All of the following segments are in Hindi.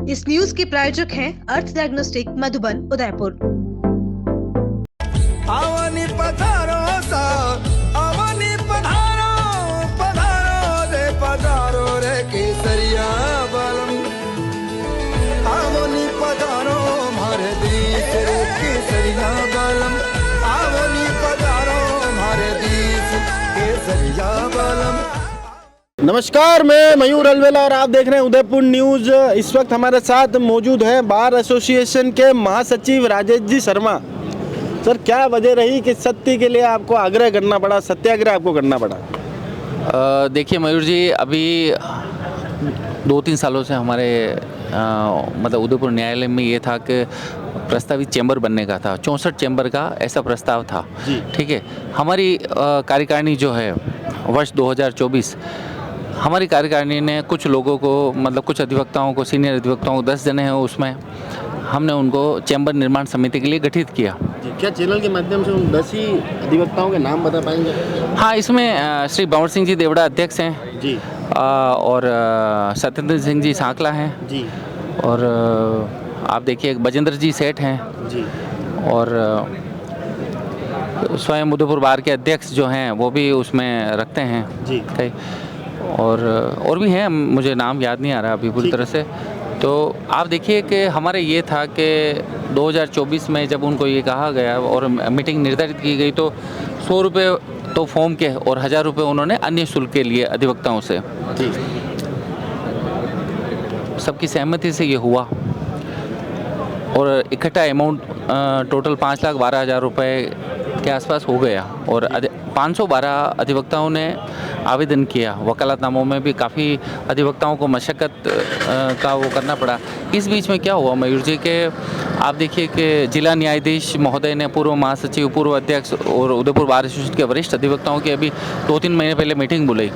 इस न्यूज के प्रायोजक हैं अर्थ डायग्नोस्टिक मधुबन उदयपुर। आवनी पधारो सा आवनी पधारो पधारो रे केसरिया बालम आवनी पधारो हमारे देश रे केसरिया बालम आवनी पधारो हमारे देश केसरिया बालम। नमस्कार, मैं मयूर अलवेला और आप देख रहे हैं उदयपुर न्यूज़। इस वक्त हमारे साथ मौजूद हैं बार एसोसिएशन के महासचिव राजेश जी शर्मा। सर, क्या वजह रही कि सत्य के लिए आपको आग्रह करना पड़ा, सत्याग्रह आपको करना पड़ा? देखिए मयूर जी, अभी 2-3 सालों से हमारे मतलब उदयपुर न्यायालय में ये था कि प्रस्तावित चैम्बर बनने का था, 64 चैम्बर का ऐसा प्रस्ताव था। ठीक है, हमारी कार्यकारिणी जो है वर्ष 2024, हमारी कार्यकारिणी ने कुछ लोगों को, मतलब कुछ अधिवक्ताओं को, सीनियर अधिवक्ताओं को, 10 जने हैं उसमें, हमने उनको चैम्बर निर्माण समिति के लिए गठित किया। क्या चैनल के माध्यम से उन 10 ही अधिवक्ताओं के नाम बता पाएंगे? हाँ, इसमें श्री भंवर सिंह जी देवड़ा अध्यक्ष हैं जी, और सत्येंद्र सिंह जी सांकला हैं जी, और आप देखिए बजेंद्र जी सेठ हैं जी, और स्वयं उदयपुर बार के अध्यक्ष जो हैं वो भी उसमें रखते हैं जी, कई, और भी हैं, मुझे नाम याद नहीं आ रहा अभी पूरी तरह से। तो आप देखिए कि हमारे ये था कि 2024 में जब उनको ये कहा गया और मीटिंग निर्धारित की गई तो 100 रुपये तो फॉर्म के और 1000 रुपये उन्होंने अन्य शुल्क के लिए अधिवक्ताओं से, जी। सबकी सहमति से ये हुआ और इकट्ठा अमाउंट टोटल 5,12,000 रुपये के आसपास हो गया और 512 अधिवक्ताओं ने आवेदन किया। वकालतनामों में भी काफ़ी अधिवक्ताओं को मशक्क़त का वो करना पड़ा। इस बीच में क्या हुआ मयूर जी के, आप देखिए कि जिला न्यायाधीश महोदय ने पूर्व महासचिव, पूर्व अध्यक्ष और उदयपुर बार एसोसिएशन के वरिष्ठ अधिवक्ताओं की अभी 2-3 महीने पहले मीटिंग बुलाई।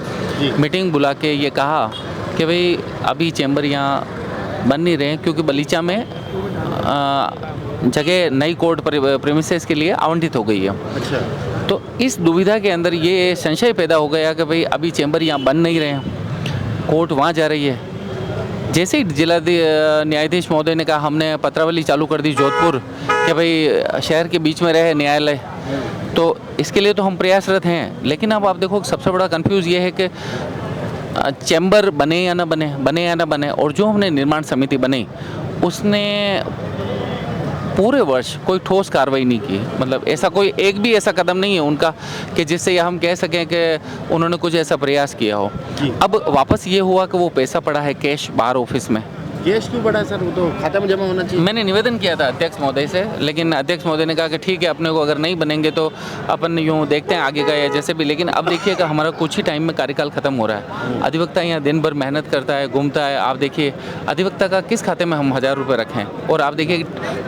मीटिंग बुला के ये कहा कि भाई अभी चैम्बर यहाँ बन नहीं रहे क्योंकि बलीचा में जगह नई कोर्ट प्रेमिसेस के लिए आवंटित हो गई है। अच्छा। तो इस दुविधा के अंदर ये संशय पैदा हो गया कि भाई अभी चैम्बर यहाँ बन नहीं रहे हैं, कोर्ट वहाँ जा रही है। जैसे ही जिला न्यायाधीश महोदय ने कहा, हमने पत्रावली चालू कर दी जोधपुर कि भाई शहर के बीच में रहे न्यायालय, तो इसके लिए तो हम प्रयासरत हैं। लेकिन अब आप देखो सबसे बड़ा कन्फ्यूज़ ये है कि चैम्बर बने या ना बने, बने या ना बने, और जो हमने निर्माण समिति बनी उसने पूरे वर्ष कोई ठोस कार्रवाई नहीं की। मतलब ऐसा कोई एक भी ऐसा कदम नहीं है उनका कि जिससे यह हम कह सकें कि उन्होंने कुछ ऐसा प्रयास किया हो। अब वापस ये हुआ कि वो पैसा पड़ा है कैश बार ऑफिस में। कैश क्यों पड़ा सर? वो तो खाते में जमा होना चाहिए। मैंने निवेदन किया था अध्यक्ष महोदय से, लेकिन अध्यक्ष महोदय ने कहा कि ठीक है, अपने को अगर नहीं बनेंगे तो अपन यूँ देखते हैं आगे का या जैसे भी। लेकिन अब देखिए कि हमारा कुछ ही टाइम में कार्यकाल खत्म हो रहा है। अधिवक्ता यहाँ दिन भर मेहनत करता है, घूमता है। आप देखिए अधिवक्ता का किस खाते में हम 1000 रुपये रखें, और आप देखिए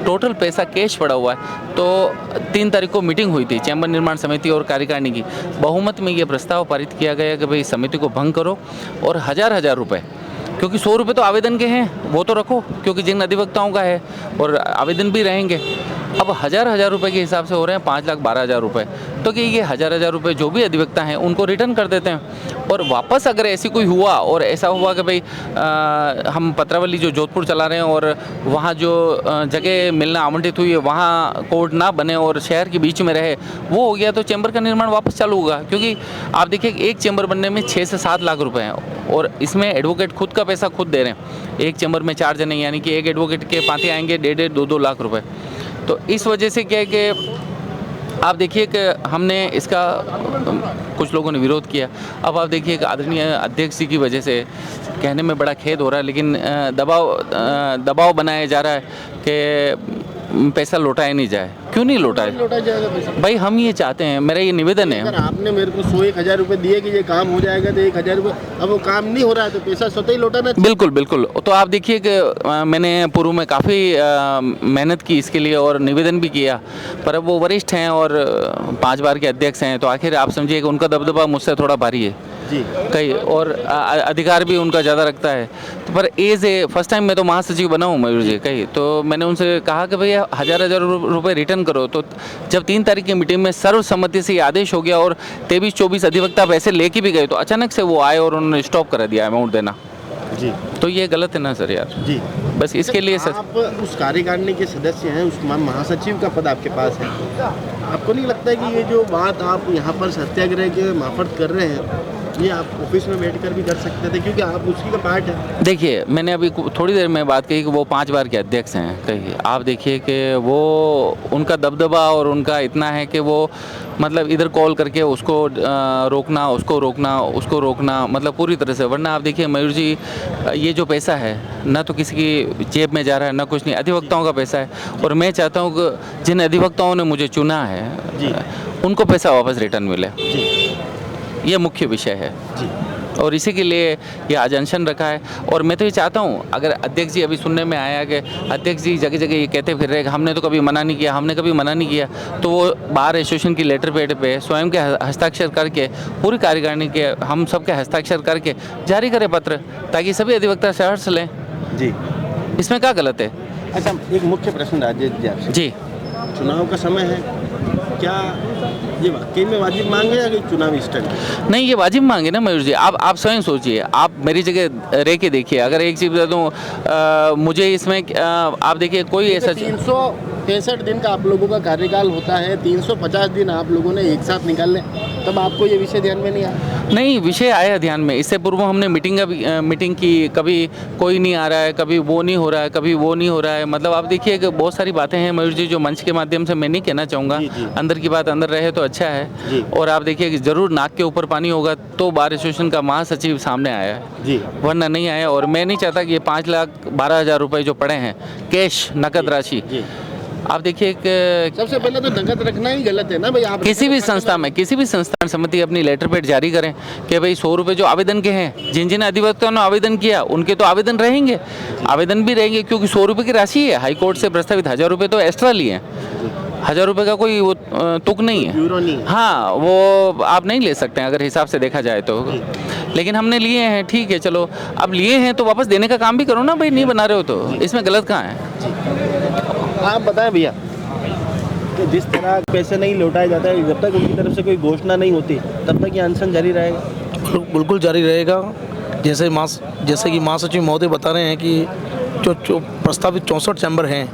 टोटल पैसा कैश पड़ा हुआ है। तो 3 तारीख को मीटिंग हुई थी चैम्बर निर्माण समिति और कार्यकारिणी की। बहुमत में ये प्रस्ताव पारित किया गया कि भाई समिति को भंग करो और 1000 रुपये, क्योंकि 100 रुपये तो आवेदन के हैं वो तो रखो, क्योंकि जिन अधिवक्ताओं का है और आवेदन भी रहेंगे। अब 1000 रुपये के हिसाब से हो रहे हैं 5,12,000 रुपये। तो कि ये 1000 रुपये जो भी अधिवक्ता हैं उनको रिटर्न कर देते हैं, और वापस अगर ऐसी कोई हुआ और ऐसा हुआ कि भाई हम पत्रावली जो जोधपुर चला रहे हैं और वहाँ जो जगह मिलना आवंटित हुई है वहाँ कोर्ट ना बने और शहर के बीच में रहे, वो हो गया तो चैम्बर का निर्माण वापस चालू होगा। क्योंकि आप देखिए एक चैम्बर बनने में 6 से 7 लाख रुपए हैं, और इसमें एडवोकेट खुद का पैसा खुद दे रहे हैं। एक चैम्बर में 4 जने, यानी कि एक एडवोकेट के पाते आएंगे 1.5, 2-2 लाख रुपए। तो इस वजह से क्या है कि आप देखिए कि हमने इसका कुछ लोगों ने विरोध किया। अब आप देखिए कि आदरणीय अध्यक्ष जी की वजह से, कहने में बड़ा खेद हो रहा है, लेकिन दबाव बनाया जा रहा है कि पैसा लौटाया नहीं जाए। क्यों नहीं लौटाया जाएगा पैसा? भाई हम ये चाहते हैं, मेरा ये निवेदन है। अगर आपने मेरे को 100-1000 रुपये दिए कि ये काम हो जाएगा तो 1000 रुपये, अब वो काम नहीं हो रहा है तो पैसा स्वतः ही लौटाना चाहिए। बिल्कुल बिल्कुल। तो आप देखिए कि मैंने पूर्व में काफ़ी मेहनत की इसके लिए और निवेदन भी किया, पर अब वो वरिष्ठ हैं और 5 बार के अध्यक्ष हैं, तो आखिर आप समझिए कि उनका दबदबा मुझसे थोड़ा भारी है जी, कई, और अधिकार भी उनका ज़्यादा रखता है। तो पर एज ए फर्स्ट टाइम मैं तो महासचिव बना हूँ मयूर जी कई, तो मैंने उनसे कहा कि भैया 1000 रुपये रिटर्न करो। तो जब 3 तारीख की मीटिंग में सर्वसम्मति से ये आदेश हो गया और 23-24 अधिवक्ता पैसे लेके भी गए, तो अचानक से वो आए और उन्होंने स्टॉप कर दिया अमाउंट देना। जी तो ये गलत है ना सर यार। जी। बस इसके लिए सर आप उस कार्यकारिणी के सदस्य हैं, उस महासचिव का पद आपके पास है, आपको नहीं लगता है कि ये जो बात आप यहाँ पर सत्याग्रह के मार्फत कर रहे हैं ये आप ऑफिस में बैठकर भी कर सकते थे, क्योंकि आप उसी का पार्ट है। देखिए मैंने अभी थोड़ी देर में बात कही कि वो 5 बार के अध्यक्ष हैं कहिए, आप देखिए कि वो उनका दबदबा और उनका इतना है कि वो मतलब इधर कॉल करके उसको रोकना, उसको रोकना मतलब पूरी तरह से। वरना आप देखिए मयूर जी, ये जो पैसा है ना तो किसी की जेब में जा रहा है ना कुछ नहीं, अधिवक्ताओं का पैसा है। और मैं चाहता हूँ कि जिन अधिवक्ताओं ने मुझे चुना है उनको पैसा वापस रिटर्न मिले, ये मुख्य विषय है और इसी के लिए ये आज अनशन रखा है। और मैं तो ये चाहता हूँ, अगर अध्यक्ष जी अभी सुनने में आया कि अध्यक्ष जी जगह जगह ये कहते फिर रहे कि हमने तो कभी मना नहीं किया, हमने कभी मना नहीं किया, तो वो बार एसोसिएशन की लेटर पैड पे स्वयं के हस्ताक्षर करके पूरी कार्यकारिणी के हम सब के हस्ताक्षर करके जारी करें पत्र, ताकि सभी अधिवक्ता सहर्ष लें। जी, इसमें क्या गलत है? अच्छा, एक मुख्य प्रश्न राजेश जी आपसे। जी, चुनाव का समय है, क्या ये वाकई में वाजिब मांग है या कि चुनावी स्टंट? नहीं ये वाजिब मांगे ना मयूर जी। आप स्वयं सोचिए, आप मेरी जगह रह के देखिए। अगर एक चीज़ बता दूँ, मुझे इसमें आप देखिए कोई ऐसा 363 दिन का आप लोगों का कार्यकाल होता है, 350 दिन आप लोगों ने एक साथ निकालने, तब आपको ये विषय ध्यान में नहीं आया? नहीं, विषय आया ध्यान में। इससे पूर्व हमने मीटिंग की, कभी कोई नहीं आ रहा है, कभी वो नहीं हो रहा है, कभी वो नहीं हो रहा है। मतलब आप देखिए कि बहुत सारी बातें हैं मयूर जी जो मंच के माध्यम से मैं नहीं कहना चाहूँगा। अंदर की बात अंदर रहे तो अच्छा है। और आप देखिए कि ज़रूर नाक के ऊपर पानी होगा तो बार एसोसिएशन का महासचिव सामने आया है जी, वरना नहीं आया। और मैं नहीं चाहता कि ये 5,12,000 रुपये जो पड़े हैं कैश नकद राशि, आप देखिए कि सबसे पहले तो नकद रखना ही गलत है ना भाई। आप किसी भी संस्थान समिति अपनी लेटर पैड जारी करें कि भाई 100 रुपये जो आवेदन के हैं, जिन अधिवक्ताओं ने आवेदन किया उनके तो आवेदन रहेंगे, आवेदन भी रहेंगे, क्योंकि 100 रुपये की राशि है। हाई कोर्ट से प्रस्तावित 1,000 रुपये तो एक्स्ट्रा लिए हैं, 1,000 रुपये का कोई वो तुक नहीं है। हाँ, वो आप नहीं ले सकते हैं अगर हिसाब से देखा जाए तो, लेकिन हमने लिए हैं, ठीक है चलो। अब लिए हैं तो वापस देने का काम भी करो ना भाई, नहीं बना रहे हो तो इसमें गलत कहाँ है? आप बताएं भैया कि जिस तरह पैसे नहीं लौटाए जाते हैं, जब तक उनकी तरफ से कोई घोषणा नहीं होती तब तक ये अनशन जारी रहेगा? बिल्कुल जारी रहेगा। जैसे कि महासचिव महोदय बता रहे हैं कि जो प्रस्तावित 64 चैम्बर हैं,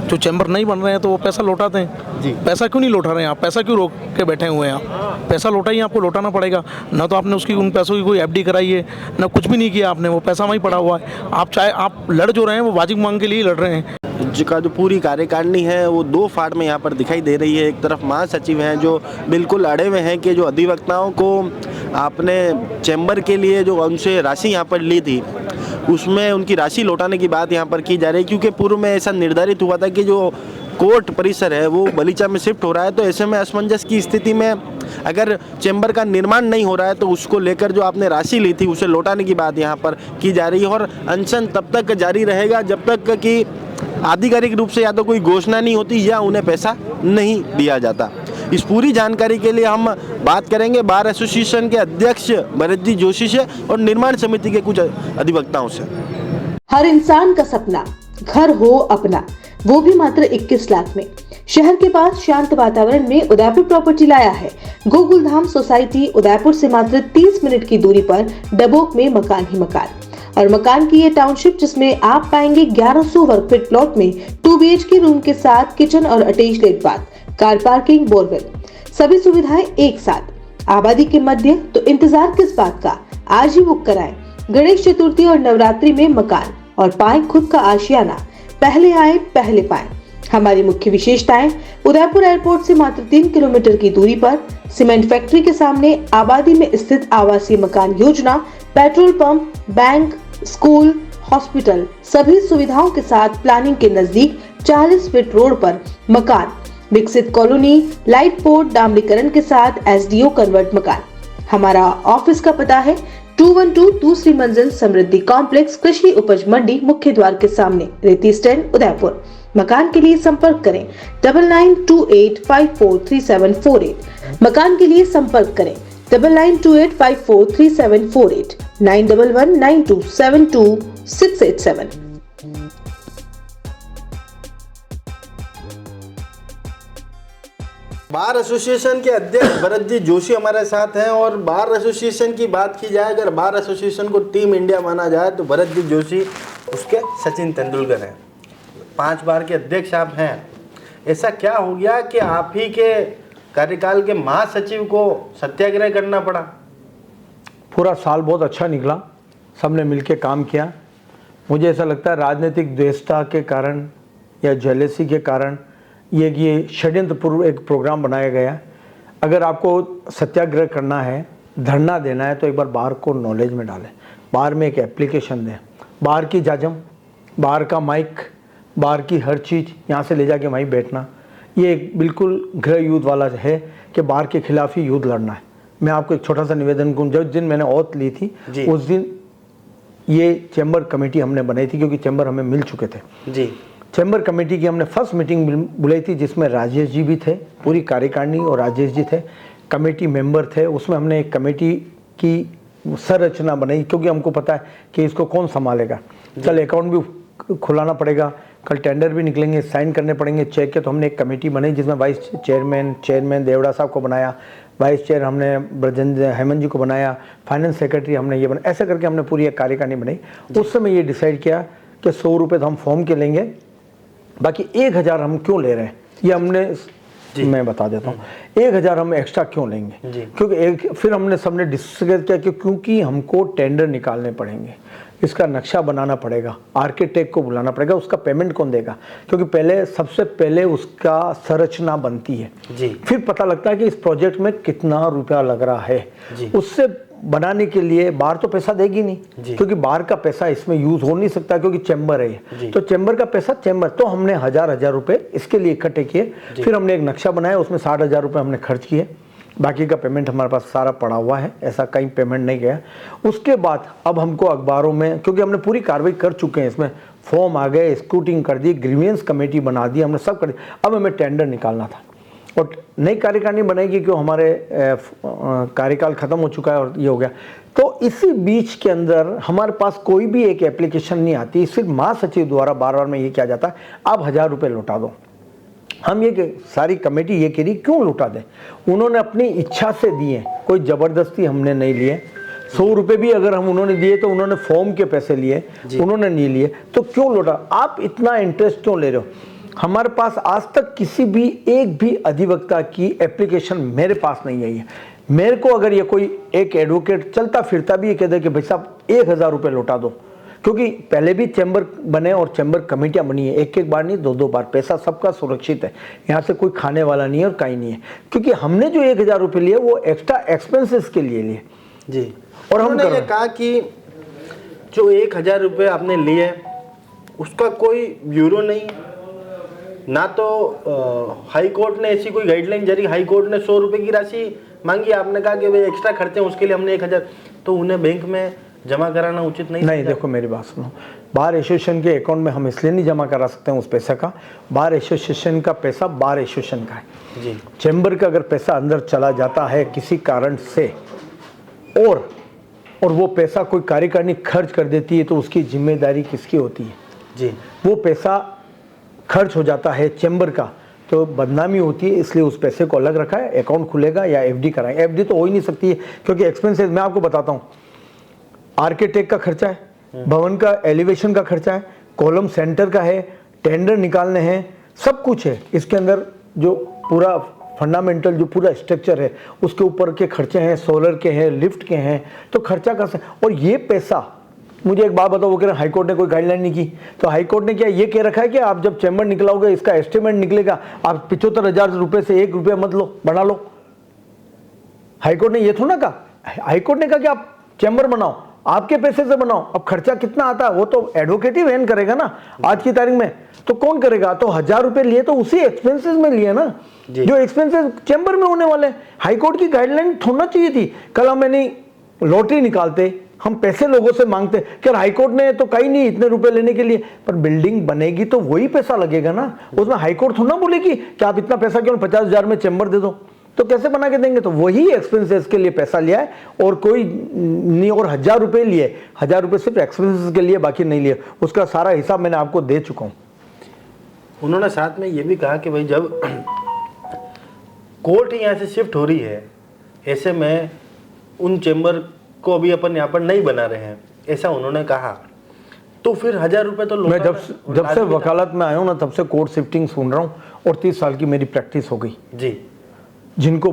जो चैम्बर नहीं बन रहे हैं तो वो पैसा लौटाते हैं जी। पैसा क्यों नहीं लौटा रहे हैं आप? पैसा क्यों रोक के बैठे हुए हैं आप? पैसा लौटाइए, आपको लौटाना पड़ेगा ना। तो आपने उन पैसों की कोई एफडी कराई है ना, कुछ भी नहीं किया आपने, वो पैसा वहीं पड़ा हुआ है। आप चाहे आप लड़ जो रहे हैं वो वाजिब मांग के लिए लड़ रहे हैं। का जो पूरी कार्यकारिणी है वो 2 फाड़ में यहाँ पर दिखाई दे रही है। एक तरफ महासचिव हैं जो बिल्कुल अड़े हुए हैं कि जो अधिवक्ताओं को आपने चैम्बर के लिए जो उनसे राशि यहाँ पर ली थी उसमें उनकी राशि लौटाने की बात यहाँ पर की जा रही है, क्योंकि पूर्व में ऐसा निर्धारित हुआ था कि जो कोर्ट परिसर है वो बलीचा में शिफ्ट हो रहा है। तो ऐसे में असमंजस की स्थिति में अगर चैम्बर का निर्माण नहीं हो रहा है तो उसको लेकर जो आपने राशि ली थी उसे लौटाने की बात यहाँ पर की जा रही है। और अनशन तब तक जारी रहेगा जब तक कि आधिकारिक रूप से या तो कोई घोषणा नहीं होती या उन्हें पैसा नहीं दिया जाता। इस पूरी जानकारी के लिए हम बात करेंगे बार एसोसिएशन के अध्यक्ष भरत जी जोशी से और निर्माण समिति के कुछ अधिवक्ताओं से। हर इंसान का सपना घर हो अपना, वो भी मात्र 21 लाख में। शहर के पास शांत वातावरण में उदयपुर प्रॉपर्टी लाया है। गोकुलधाम सोसाइटी उदयपुर से मात्र 30 मिनट की दूरी पर डबोक में मकान ही मकान। और मकान की ये टाउनशिप जिसमें आप पाएंगे 1100 वर्ग फीट प्लॉट में 2 BHK रूम के साथ किचन और attached bath, car parking, borewell, सभी सुविधाएं एक साथ। आबादी के मध्य, तो इंतजार किस बात का, आज ही बुक कराएं। गणेश चतुर्थी और नवरात्रि में मकान और पाएं खुद का आशियाना। पहले आए पहले पाएं। हमारी मुख्य विशेषताएं: उदयपुर एयरपोर्ट से मात्र 3 किलोमीटर की दूरी पर, सीमेंट फैक्ट्री के सामने आबादी में स्थित आवासीय मकान योजना, petrol pump, bank, school, hospital, सभी सुविधाओं के साथ प्लानिंग के नजदीक 40 फीट रोड पर मकान, विकसित कॉलोनी, लाइट पोर्ट, डामरीकरण के साथ SDO कन्वर्ट मकान। हमारा ऑफिस का पता है 212 दूसरी मंजिल समृद्धि कॉम्प्लेक्स, कृषि उपज मंडी, मुख्य द्वार के सामने, रेती स्टैंड, उदयपुर। मकान के लिए संपर्क करें 9928543748। मकान के लिए संपर्क करें 9928543748, 9119272687। बार एसोसिएशन के अध्यक्ष भरत जी जोशी हमारे साथ हैं और बार एसोसिएशन की बात की जाए, अगर बार एसोसिएशन को टीम इंडिया माना जाए तो भरत जी जोशी उसके सचिन तेंदुलकर हैं। 5 बार के अध्यक्ष आप हैं। ऐसा क्या हो गया कि आप ही के कार्यकाल के महासचिव को सत्याग्रह करना पड़ा? पूरा साल बहुत अच्छा निकला, सबने मिलकर काम किया। मुझे ऐसा लगता है राजनीतिक द्वेषता के कारण या जेलेसी के कारण ये षड्यंत्रपूर्व एक प्रोग्राम बनाया गया। अगर आपको सत्याग्रह करना है, धरना देना है, तो एक बार बाहर को नॉलेज में डालें, बाहर में एक एप्लीकेशन दें, बाहर की जाजम, बाहर का माइक, बाहर की हर चीज़ यहाँ से ले जाके वहीं बैठना, ये एक बिल्कुल गृह युद्ध वाला है कि बाहर के खिलाफ ही युद्ध लड़ना है। मैं आपको एक छोटा सा निवेदन करूँ, जिस दिन मैंने ओथ ली थी उस दिन ये चैम्बर कमेटी हमने बनाई थी, क्योंकि चैम्बर हमें मिल चुके थे जी। चैम्बर कमेटी की हमने फर्स्ट मीटिंग बुलाई थी, जिसमें राजेश जी भी थे, पूरी कार्यकारिणी और राजेश जी थे, कमेटी मेंबर थे। उसमें हमने एक कमेटी की संरचना बनाई, क्योंकि हमको पता है कि इसको कौन संभालेगा। कल अकाउंट भी खुलाना पड़ेगा, कल टेंडर भी निकलेंगे, साइन करने पड़ेंगे चेक के। तो हमने एक कमेटी बनाई जिसमें वाइस चेयरमैन देवड़ा साहब को बनाया, वाइस चेयर हमने ब्रजेंद्र हेमंत जी को बनाया, फाइनेंस सेक्रेटरी हमने ये बनाया। ऐसा करके हमने पूरी एक कार्यकारिणी बनाई। उस समय ये डिसाइड किया कि 100 रुपये तो हम फॉर्म के लेंगे, बाकी 1000 हम क्यों ले रहे हैं ये हमने मैं बता देता हूँ। 1000 हम एक्स्ट्रा क्यों लेंगे, क्योंकि फिर हमने सबने डिस्कस किया कि क्योंकि हमको टेंडर निकालने पड़ेंगे, इसका नक्शा बनाना पड़ेगा, आर्किटेक्ट को बुलाना पड़ेगा, उसका पेमेंट कौन देगा, क्योंकि सबसे पहले उसका संरचना बनती है जी। फिर पता लगता है कि इस प्रोजेक्ट में कितना रुपया लग रहा है जी। उससे बनाने के लिए बाहर तो पैसा देगी नहीं, क्योंकि बाहर का पैसा इसमें यूज हो नहीं सकता, क्योंकि चैम्बर है। तो चैम्बर का पैसा चैम्बर, तो हमने 1000 रुपए इसके लिए इकट्ठे किए। फिर हमने एक नक्शा बनाया, उसमें 60,000 रुपए हमने खर्च किए, बाकी का पेमेंट हमारे पास सारा पड़ा हुआ है, ऐसा कहीं पेमेंट नहीं गया। उसके बाद अब हमको अखबारों में, क्योंकि हमने पूरी कार्रवाई कर चुके हैं, इसमें फॉर्म आ गए, स्क्रूटिंग कर दी, ग्रीवियंस कमेटी बना दी, हमने सब कर दिया। अब हमें टेंडर निकालना था और नई कार्यकारिणी बनेगी, क्यों हमारे कार्यकाल खत्म हो चुका है और ये हो गया। तो इसी बीच के अंदर हमारे पास कोई भी एक एप्लीकेशन नहीं आती, सिर्फ महासचिव द्वारा बार बार में ये किया जाता है, आप 1000 रुपये लौटा दो। हम ये सारी कमेटी ये कह रही क्यों लौटा दें, उन्होंने अपनी इच्छा से दिए, कोई ज़बरदस्ती हमने नहीं लिए। 100 रुपये भी अगर हम उन्होंने दिए तो उन्होंने फॉर्म के पैसे लिए, उन्होंने नहीं लिए, तो क्यों लौटा, आप इतना इंटरेस्ट क्यों ले रहे हो। हमारे पास आज तक किसी भी एक भी अधिवक्ता की एप्लीकेशन मेरे पास नहीं आई है। मेरे को अगर ये कोई एक एडवोकेट चलता फिरता भी ये कह दे कि भाई साहब 1000 रुपये लौटा दो, क्योंकि पहले भी चैम्बर बने और चैम्बर कमेटियां बनी है, एक बार नहीं 2 बार, पैसा सबका सुरक्षित है, यहाँ से कोई खाने वाला नहीं है और कहीं नहीं है। क्योंकि हमने जो 1000 रुपये लिए वो एक्स्ट्रा एक्सपेंसेस के लिए लिए जी। और हमने ये कहा कि जो 1000 रुपये आपने लिए उसका कोई ब्यूरो नहीं, ना तो हाई कोर्ट ने ऐसी कोई गाइडलाइन जारी, हाई कोर्ट ने 100 रुपये की राशि मांगी, आपने कहा कि भाई एक्स्ट्रा खर्चे हैं उसके लिए हमने 1000, तो उन्हें बैंक में जमा कराना उचित नहीं। देखो मेरी बात सुनो, बार एसोसिएशन के अकाउंट में हम इसलिए नहीं जमा करा सकते हैं उस पैसे का, बार एसोसिएशन का पैसा बार एसोसिएशन का है जी। चैम्बर का अगर पैसा अंदर चला जाता है किसी कारण से और वो पैसा कोई कार्यकारिणी खर्च कर देती है, तो उसकी जिम्मेदारी किसकी होती है जी। वो पैसा खर्च हो जाता है चैम्बर का तो बदनामी होती है, इसलिए उस पैसे को अलग रखा है, अकाउंट खुलेगा या एफडी कराएंगे। एफडी तो हो ही नहीं सकती है, क्योंकि एक्सपेंसेस मैं आपको बताता हूँ, आर्किटेक्ट का खर्चा है, भवन का एलिवेशन का खर्चा है, कॉलम सेंटर का है, टेंडर निकालने हैं, सब कुछ है इसके अंदर। जो पूरा फंडामेंटल जो पूरा स्ट्रक्चर है उसके ऊपर के खर्चे हैं, सोलर के हैं, लिफ्ट के हैं, तो खर्चा कर। और ये पैसा, मुझे एक बात बताओ, वो कह रहे हैं हाईकोर्ट ने कोई गाइडलाइन नहीं की, तो हाईकोर्ट ने क्या ये कह रखा है कि आप जब चैम्बर निकलाओगे इसका एस्टिमेट निकलेगा, आप 75,000 रुपये से 1 रुपया मत लो, बढ़ा लो। हाईकोर्ट ने ये थोड़ा ना कहा, हाईकोर्ट ने कहा कि आप चैम्बर बनाओ, आपके पैसे से बनाओ। अब खर्चा कितना आता है वो तो एडवोकेट ही वहन करेगा ना आज की तारीख में, तो कौन करेगा। तो 1000 रुपये लिए तो उसी एक्सपेंसेस में लिए ना, जो एक्सपेंसेस चैम्बर में होने वाले। हाईकोर्ट की गाइडलाइन थोड़ा चाहिए थी। कल हम यानी लॉटरी निकालते, हम पैसे लोगों से मांगते कि हाईकोर्ट ने तो कहीं नहीं इतने रुपए लेने के लिए, पर बिल्डिंग बनेगी तो वही पैसा लगेगा ना, उसमें हाईकोर्ट थोड़ा बोलेगी कि आप इतना पैसा क्यों 50,000 में चैम्बर दे दो, तो कैसे बना के देंगे। तो वही एक्सपेंसेस के लिए पैसा लिया है और कोई नहीं, और 1000 रुपये लिए, 1000 रुपये सिर्फ एक्सपेंसेस के लिए, बाकी नहीं लिए। उसका सारा हिसाब मैंने आपको दे चुका हूँ। उन्होंने साथ में ये भी कहा कि भाई जब कोर्ट ही यहाँ से शिफ्ट हो रही है, ऐसे में उन चेंबर को अभी अपन यहाँ पर नहीं बना रहे हैं, ऐसा उन्होंने कहा, तो फिर 1000 रुपए तो मैं जब से वकालत में आया हूँ ना, तब से कोर्ट शिफ्टिंग सुन रहा हूँ और 30 साल की मेरी प्रैक्टिस हो गई जी। जिनको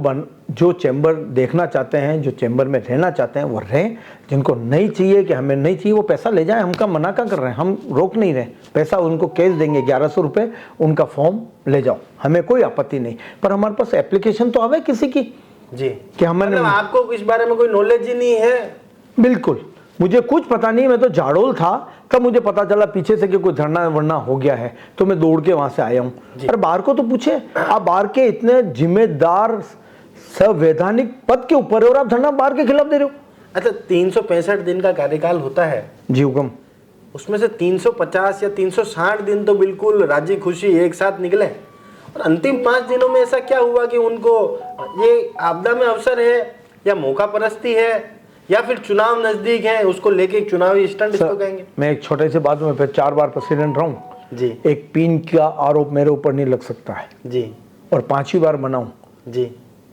जो चैम्बर देखना चाहते हैं, जो चैम्बर में रहना चाहते हैं वो रहें, जिनको नहीं चाहिए कि हमें नहीं चाहिए वो पैसा ले जाएं, हम का मना क्या कर रहे हैं, हम रोक नहीं रहे, पैसा उनको कैश देंगे 1100 रुपये, उनका फॉर्म ले जाओ, हमें कोई आपत्ति नहीं, पर हमारे पास एप्लीकेशन तो आवे किसी की जी कि हमें मतलब आपको इस बारे में कोई नॉलेज ही नहीं है? बिल्कुल, मुझे कुछ पता नहीं, मैं तो झाड़ोल था तब मुझे पता चला पीछे से कि कोई धरना वरना हो गया है, तो मैं दौड़ के वहां से आया हूँ। अरे बाहर को तो पूछे, आप बाहर के इतने जिम्मेदार संवैधानिक पद के ऊपर है और आप धरना बाहर के खिलाफ दे रहे हो। अच्छा, 365 दिन का कार्यकाल होता है जी हुक्म, उसमें से 350 या 360 दिन तो बिल्कुल राजी खुशी एक साथ निकले, और अंतिम 5 दिनों में ऐसा क्या हुआ कि उनको ये आपदा में अवसर है या मौका परस्ती है या फिर चुनाव नजदीक है, उसको लेके एक चुनावी स्टंट इसको कहेंगे? मैं एक छोटे से बात में 4 बार प्रेसिडेंट रहा हूँ जी, एक पीन का आरोप मेरे ऊपर नहीं लग सकता है जी, और 5वीं बार बनाऊँ जी।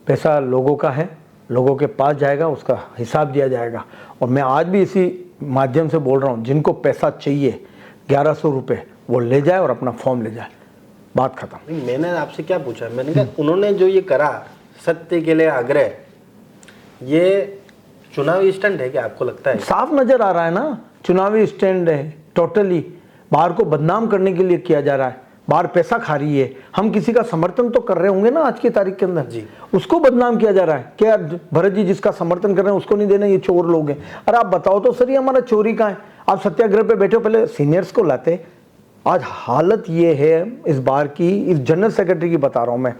पैसा लोगों का है, लोगों के पास जाएगा, उसका हिसाब दिया जाएगा, और मैं आज भी इसी माध्यम से बोल रहा हूँ, जिनको पैसा चाहिए 1100 रुपये वो ले जाए और अपना फॉर्म ले जाए, बात खत्म। मैंने आपसे क्या पूछा, मैंने कहा उन्होंने जो ये करा सत्य के लिए आग्रह, ये चुनावी स्टंट है क्या आपको लगता है? साफ नजर आ रहा है ना, चुनावी स्टैंड है, टोटली बाहर को बदनाम करने के लिए किया जा रहा है, बाहर पैसा खा रही है, हम किसी का समर्थन तो कर रहे होंगे ना आज की तारीख के अंदर जी, उसको बदनाम किया जा रहा है क्या? भरत जी जिसका समर्थन कर रहे हैं उसको नहीं देना, ये चोर लोग हैं। अरे आप बताओ तो सर, ये हमारा चोरी कहाँ है? आप सत्याग्रह पे बैठे हो, पहले सीनियर्स को लाते। आज हालत ये है इस बार की, इस जनरल सेक्रेटरी की बता रहा हूँ मैं,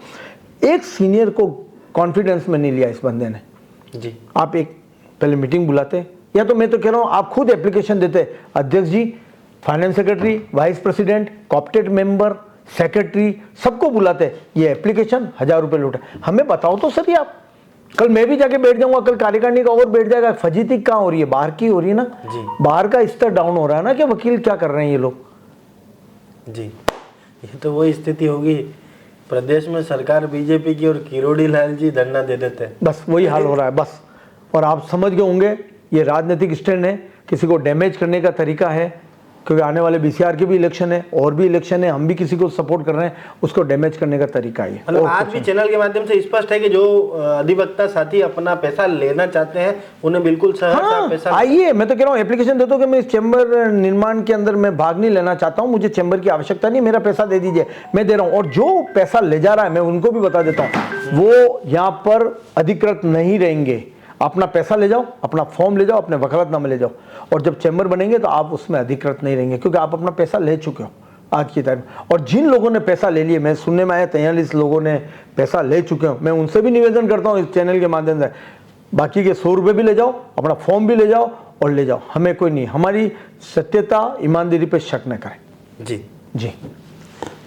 एक सीनियर को कॉन्फिडेंस में नहीं लिया इस बंदे ने जी। आप एक पहले मीटिंग बुलाते, या तो मैं तो कह रहा हूँ आप खुद एप्लीकेशन देते, अध्यक्ष जी, finance secretary, vice president, coopted member, secretary, सबको बुलाते, ये एप्लीकेशन 1000 रुपये लूटे, हमें बताओ तो सर। आप कल मैं भी जाके बैठ जाऊंगा, कल कार्यकारिणी का और बैठ जाएगा, फजीती कहाँ हो रही है? बाहर की हो रही है ना जी। बाहर का स्तर डाउन हो रहा है ना, कि वकील क्या कर रहे हैं ये लोग जी। ये तो वही स्थिति होगी, प्रदेश में सरकार बीजेपी की और किरोड़ी लाल जी धरना दे देते हैं, बस वही हाल हो रहा है बस। और आप समझ गए होंगे ये राजनीतिक स्टैंड है, किसी को डैमेज करने का तरीका है, क्योंकि आने वाले बीसीआर के भी इलेक्शन है और भी इलेक्शन है, हम भी किसी को सपोर्ट कर रहे हैं, उसको डैमेज करने का तरीका है। मतलब आज भी चैनल के माध्यम से स्पष्ट है कि जो अधिवक्ता साथी अपना पैसा लेना चाहते हैं उन्हें बिल्कुल पैसा आइए, मैं तो कह रहा हूँ एप्लीकेशन दे दो कि मैं इस चैम्बर निर्माण के अंदर मैं भाग नहीं लेना चाहता हूँ, मुझे चैम्बर की आवश्यकता नहीं, मेरा पैसा दे दीजिए, मैं दे रहा हूँ। और जो पैसा ले जा रहा है मैं उनको भी बता देता हूँ, वो यहाँ पर अधिकृत नहीं रहेंगे, अपना पैसा ले जाओ, अपना फॉर्म ले जाओ, अपने वकालतनामे ले जाओ, और जब चैम्बर बनेंगे तो आप उसमें अधिकृत नहीं रहेंगे, क्योंकि आप अपना पैसा ले चुके हो आज की तारीख। और जिन लोगों ने पैसा ले लिए, मैं सुनने में आया 43 लोगों ने पैसा ले चुके हो, मैं उनसे भी निवेदन करता हूँ इस चैनल के माध्यम से, बाकी के 100 रुपये भी ले जाओ, अपना फॉर्म भी ले जाओ और ले जाओ, हमें कोई नहीं, हमारी सत्यता ईमानदारी पर शक न करें। जी जी।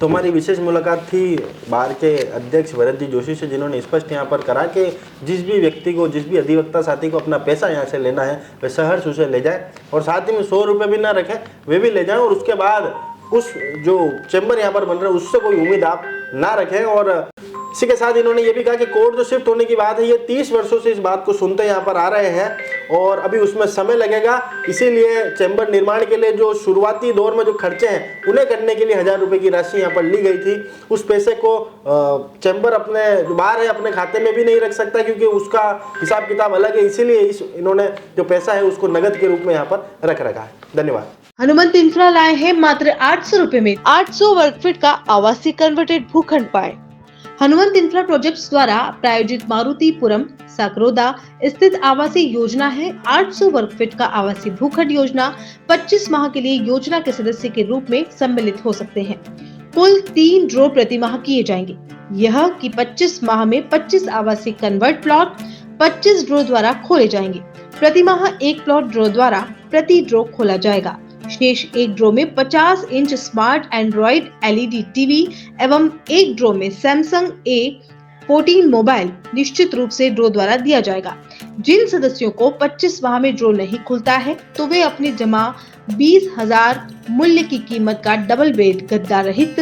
तो हमारी विशेष मुलाकात थी बार के अध्यक्ष भरत जी जोशी से, जिन्होंने स्पष्ट यहाँ पर करा कि जिस भी व्यक्ति को, जिस भी अधिवक्ता साथी को अपना पैसा यहाँ से लेना है वे सहर्ष उसे ले जाए, और साथ ही में 100 रुपये भी ना रखें, वे भी ले जाएं, और उसके बाद उस जो चैम्बर यहाँ पर बन रहा है उससे कोई उम्मीद आप ना रखें। और इसी के साथ इन्होंने ये भी कहा कि कोर्ट जो शिफ्ट होने की बात है, ये 30 वर्षों से इस बात को सुनते यहाँ पर आ रहे हैं और अभी उसमें समय लगेगा, इसीलिए चैम्बर निर्माण के लिए जो शुरुआती दौर में जो खर्चे हैं उन्हें करने के लिए 1000 रुपये की राशि यहाँ पर ली गई थी। उस पैसे को चैम्बर अपने बाहर है अपने खाते में भी नहीं रख सकता, क्योंकि उसका हिसाब किताब अलग है, इसीलिए इन्होंने जो पैसा है उसको नगद के रूप में यहाँ पर रख रखा है। धन्यवाद। हनुमंत इंफ्रा लाए हैं मात्र 800 रुपए में 800 वर्ग फीट का आवासीय कन्वर्टेड भूखंड पाए। हनुमंत इंफ्रा प्रोजेक्ट्स द्वारा प्रायोजित मारुतिपुरम सकरोदा स्थित आवासीय योजना है 800 वर्ग फीट का आवासीय भूखंड योजना 25 माह के लिए योजना के सदस्य के रूप में सम्मिलित हो सकते हैं। कुल 3 ड्रॉ प्रति माह किए जाएंगे। यह कि 25 माह में 25 आवासीय कन्वर्ट प्लॉट 25 ड्रॉ द्वारा खोले जाएंगे। प्रति माह 1 प्लॉट ड्रॉ द्वारा प्रति ड्रॉ खोला जाएगा। शेष एक ड्रॉ में 50 inch smart Android LED TV एवं एक ड्रॉ में सैमसंग A14 मोबाइल निश्चित रूप से ड्रॉ द्वारा दिया जाएगा। जिन सदस्यों को 25 माह में ड्रॉ नहीं खुलता है तो वे अपनी जमा 20,000 मूल्य की कीमत का डबल बेड गद्दा रहित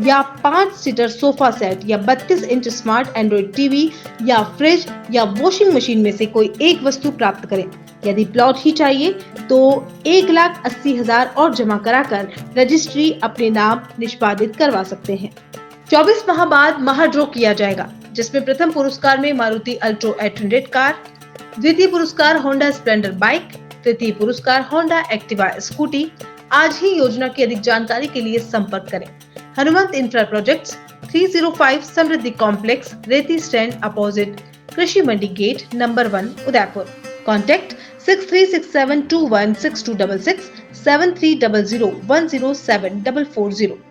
या 5 सीटर सोफा सेट या 32 इंच स्मार्ट एंड्रॉइड टीवी या फ्रिज या वॉशिंग मशीन में से कोई एक वस्तु प्राप्त करें। यदि प्लॉट ही चाहिए तो 1,80,000 और जमा कराकर रजिस्ट्री अपने नाम निष्पादित करवा सकते हैं। 24 माह बाद महा ड्रॉ किया जाएगा, जिसमें प्रथम पुरस्कार में मारुति अल्ट्रो 800 कार, द्वितीय पुरस्कार होंडा स्प्लेंडर बाइक, तृतीय पुरस्कार होंडा एक्टिवा स्कूटी। आज ही योजना की अधिक जानकारी के लिए संपर्क करें। हनुमंत इंफ्रा प्रोजेक्ट्स, 305 समृद्धि कॉम्प्लेक्स, रेती स्टैंड अपोजिट कृषि मंडी गेट, नंबर 1, उदयपुर। कॉन्टैक्ट 6367216266 7300107440।